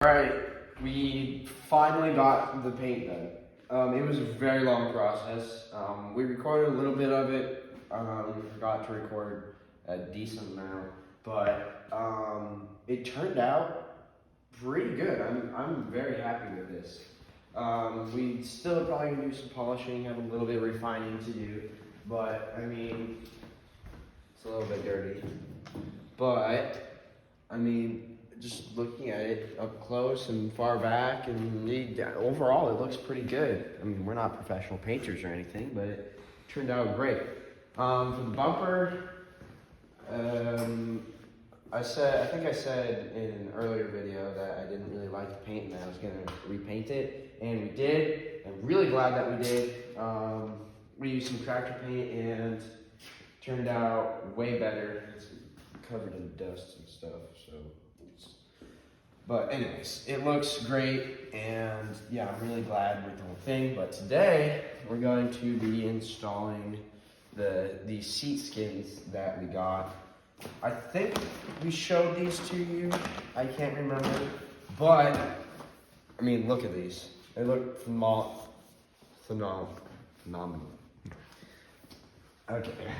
Alright, we finally got the paint done. It was a very long process. We recorded a little bit of it. We forgot to record a decent amount, but it turned out pretty good. I'm very happy with this. We still probably gonna do some polishing, have a little bit of refining to do, but I mean, it's a little bit dirty. But I mean, just looking at it up close and far back, and overall it looks pretty good. I mean, we're not professional painters or anything, but it turned out great. For the bumper, I think I said in an earlier video that I didn't really like the paint and that I was gonna repaint it, and we did. I'm really glad that we did. We used some tractor paint and it turned out way better. It's covered in dust and stuff, so. But anyways, it looks great, and yeah, I'm really glad with the whole thing. But today, we're going to be installing the seat skins that we got. I think we showed these to you. I can't remember. But, I mean, look at these. They look phenomenal. Okay.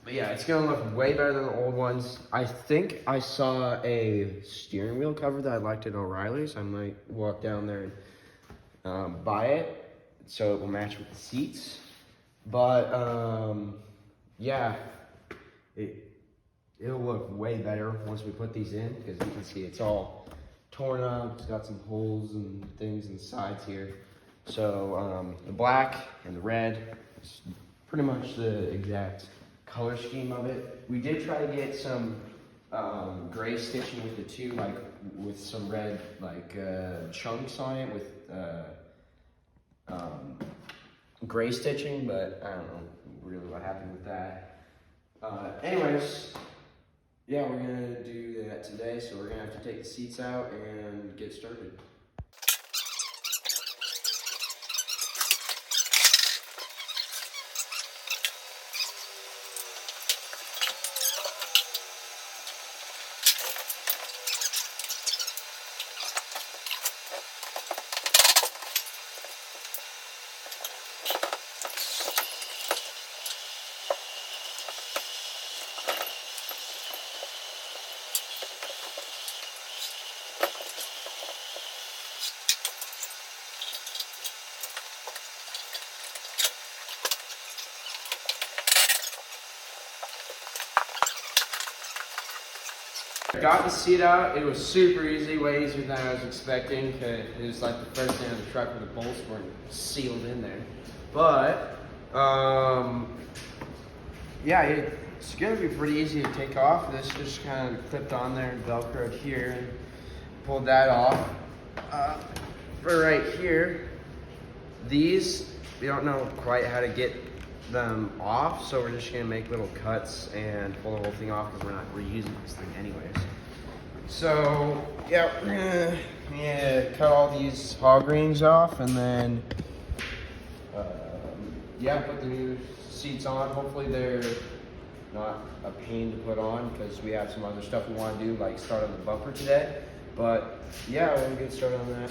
But yeah, it's gonna look way better than the old ones. I think I saw a steering wheel cover that I liked at O'Reilly's. I might walk down there and buy it so it will match with the seats. But yeah, it'll look way better once we put these in, because you can see it's all torn up. It's got some holes and things in the sides here. So the black and the red is pretty much the exact color scheme of it. We did try to get some gray stitching with the two, like with some red chunks on it with gray stitching, but I don't know really what happened with that. Anyways, yeah, we're gonna do that today, so we're gonna have to take the seats out and get started. Got the seat out. It was super easy, way easier than I was expecting. It was like the first day on the truck where the bolts weren't sealed in there. But yeah, it's gonna be pretty easy to take off. This just kind of clipped on there and velcroed here, and pulled that off. For right here, these, we don't know quite how to get them off, so we're just gonna make little cuts and pull the whole thing off because we're not reusing this thing anyways. So yeah, we're gonna cut all these hog rings off, and then yeah, put the new seats on. Hopefully they're not a pain to put on, because we have some other stuff we want to do, like start on the bumper today. But yeah, we're gonna get started on that.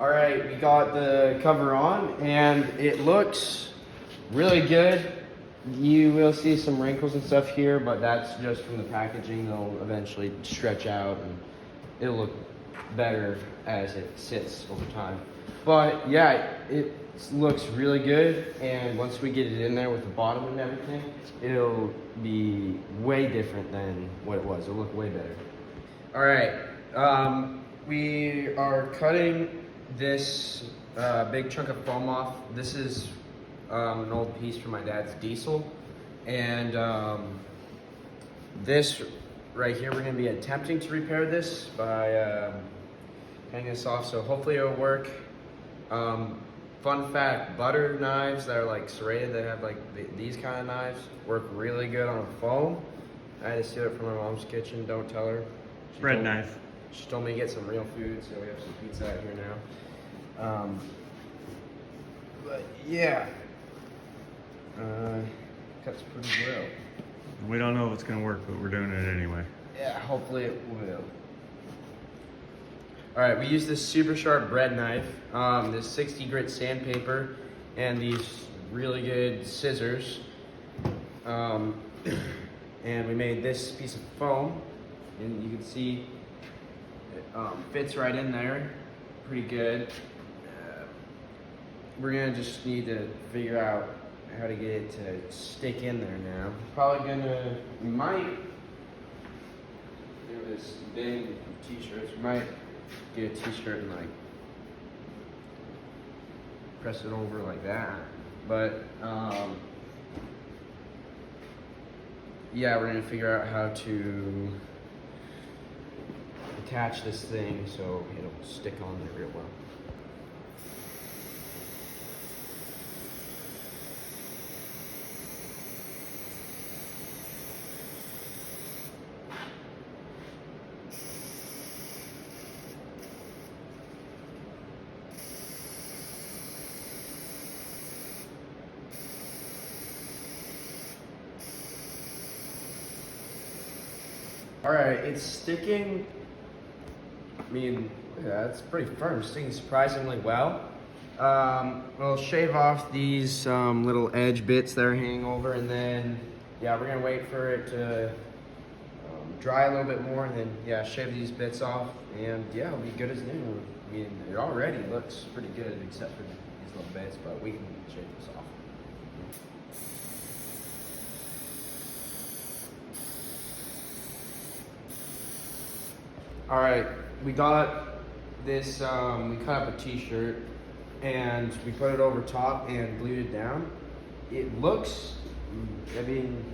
All right, we got the cover on, and it looks really good. You will see some wrinkles and stuff here, but that's just from the packaging. They'll eventually stretch out and it'll look better as it sits over time. But yeah, it looks really good, and once we get it in there with the bottom and everything, it'll be way different than what it was. It'll look way better. All right, we are cutting this big chunk of foam off. This is an old piece from my dad's diesel, and this right here, we're going to be attempting to repair this by cutting this off, so hopefully it'll work. Fun fact, butter knives that are like serrated, that have like these kind of knives, work really good on foam. I had to steal it from my mom's kitchen, don't tell her. Bread knife. She told me to get some real food, so we have some pizza out here now. But yeah, cuts pretty well. We don't know if it's gonna work, but we're doing it anyway. Yeah, hopefully it will. All right, we use this super sharp bread knife, this 60 grit sandpaper, and these really good scissors. And we made this piece of foam, and you can see it fits right in there, pretty good. We're gonna just need to figure out how to get it to stick in there now. We might do this big t-shirts. We might get a t-shirt and like press it over like that. But yeah, we're gonna figure out how to attach this thing so it'll stick on there real well. All right, it's sticking. I mean, yeah, it's pretty firm. It's sticking surprisingly well. We'll shave off these little edge bits that are hanging over, and then yeah, we're gonna wait for it to dry a little bit more, and then yeah, shave these bits off, and yeah, it'll be good as new. I mean, it already looks pretty good except for these little bits, but we can shave this off. All right, we got this, we cut up a t-shirt and we put it over top and glued it down. It looks, I mean,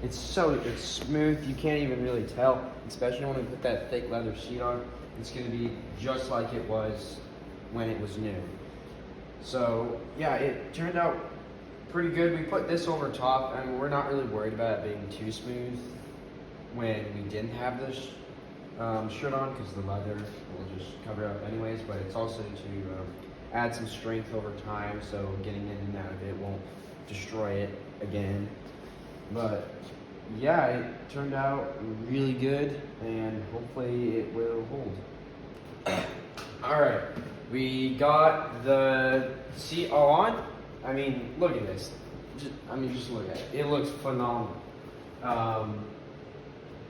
it's smooth, you can't even really tell, especially when we put that thick leather sheet on. It's gonna be just like it was when it was new. So yeah, it turned out pretty good. We put this over top, and we're not really worried about it being too smooth when we didn't have this shirt on, because the leather will just cover it up anyways, but it's also to add some strength over time, so getting in and out of it won't destroy it again. But yeah, it turned out really good, and hopefully it will hold. All right, we got the seat all on. I mean, look at this. Just look at it. It looks phenomenal.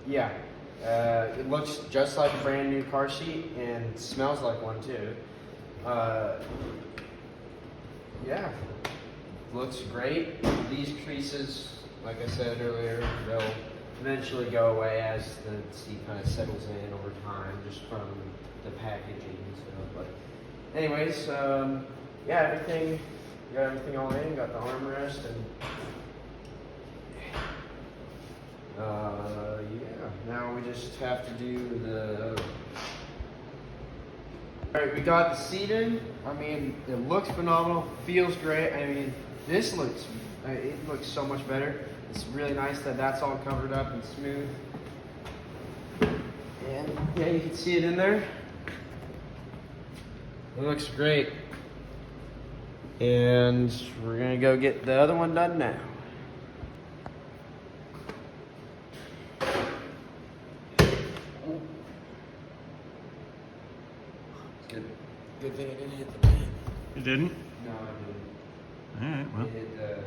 Yeah. It looks just like a brand new car seat and smells like one too. Yeah, looks great. These creases, like I said earlier, they'll eventually go away as the seat kind of settles in over time, just from the packaging and stuff. But anyways, yeah, got everything all in, got the armrest, and yeah, now we just have to do the... All right, we got the seat in. I mean, it looks phenomenal, feels great. I mean, it looks so much better. It's really nice that that's all covered up and smooth. And yeah, you can see it in there. It looks great. And we're gonna go get the other one done now. Good thing it didn't hit the paint. It didn't? No, it didn't. All right, well. It hit the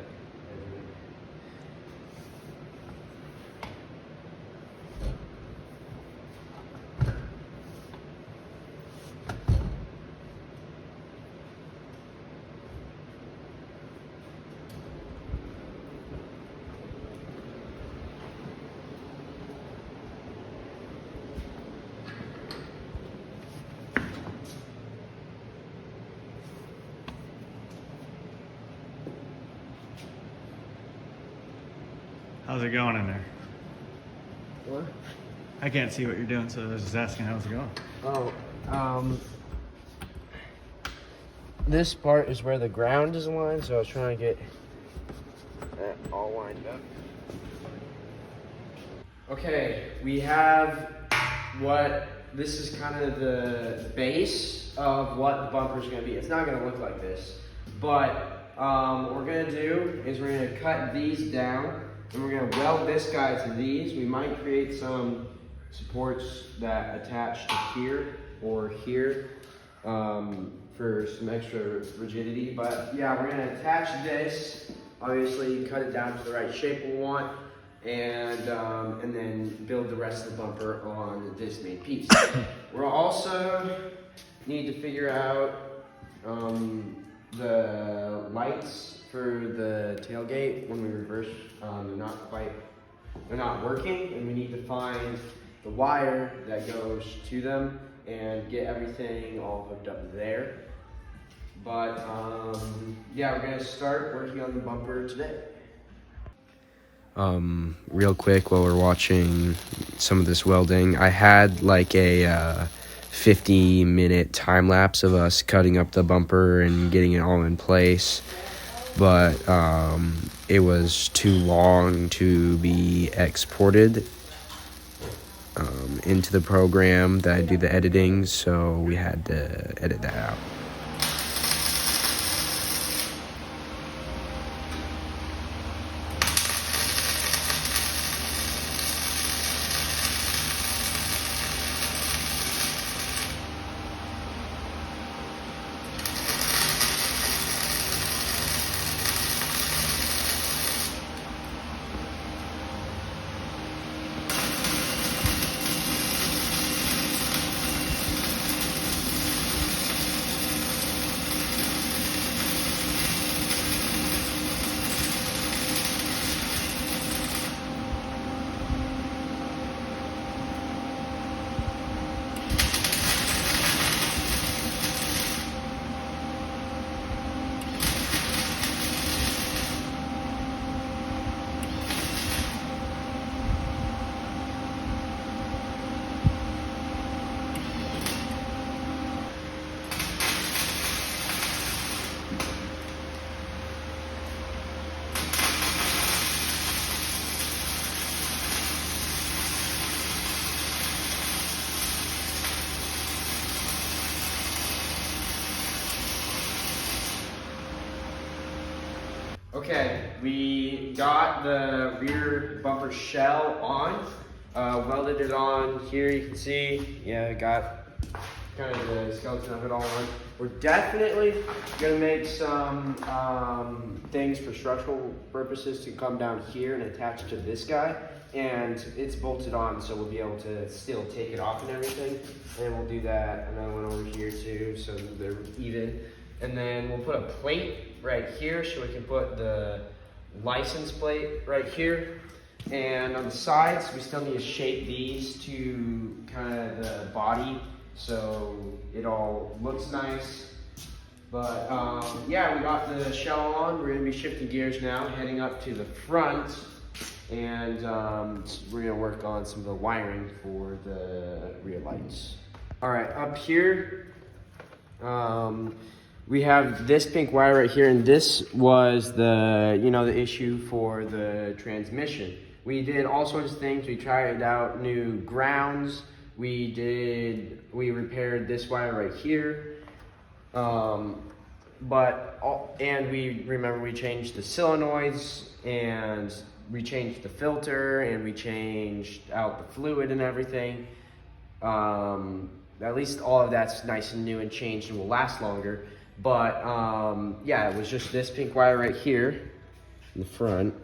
How's it going in there? What? I can't see what you're doing, so I was just asking how's it going. Oh, this part is where the ground is aligned, so I was trying to get that all lined up. Okay, we have this is kind of the base of what the bumper is going to be. It's not going to look like this, but what we're going to do is we're going to cut these down, and we're going to weld this guy to these. We might create some supports that attach to here or here for some extra rigidity. But yeah, we're going to attach this. Obviously, cut it down to the right shape we want, and then build the rest of the bumper on this main piece. We'll also need to figure out the lights for the tailgate when we reverse. They're not working, and we need to find the wire that goes to them and get everything all hooked up there. But yeah, we're gonna start working on the bumper today. Real quick, while we're watching some of this welding, I had like a 50-minute time lapse of us cutting up the bumper and getting it all in place, but it was too long to be exported into the program that I do the editing, so we had to edit that out. Okay, we got the rear bumper shell on, welded it on here. You can see, yeah, got kind of the skeleton of it all on. We're definitely gonna make some things for structural purposes to come down here and attach to this guy. And it's bolted on, so we'll be able to still take it off and everything. And we'll do that, another one over here too, so that they're even. And then we'll put a plate right here, so we can put the license plate right here. And on the sides, we still need to shape these to kind of the body, so it all looks nice. But yeah, we got the shell on. We're gonna be shifting gears now, heading up to the front. And we're gonna work on some of the wiring for the rear lights. All right, up here, we have this pink wire right here, and this was the issue for the transmission. We did all sorts of things. We tried out new grounds. We repaired this wire right here. And we changed the solenoids, and we changed the filter, and we changed out the fluid and everything. At least all of that's nice and new and changed and will last longer. But yeah, it was just this pink wire right here in the front.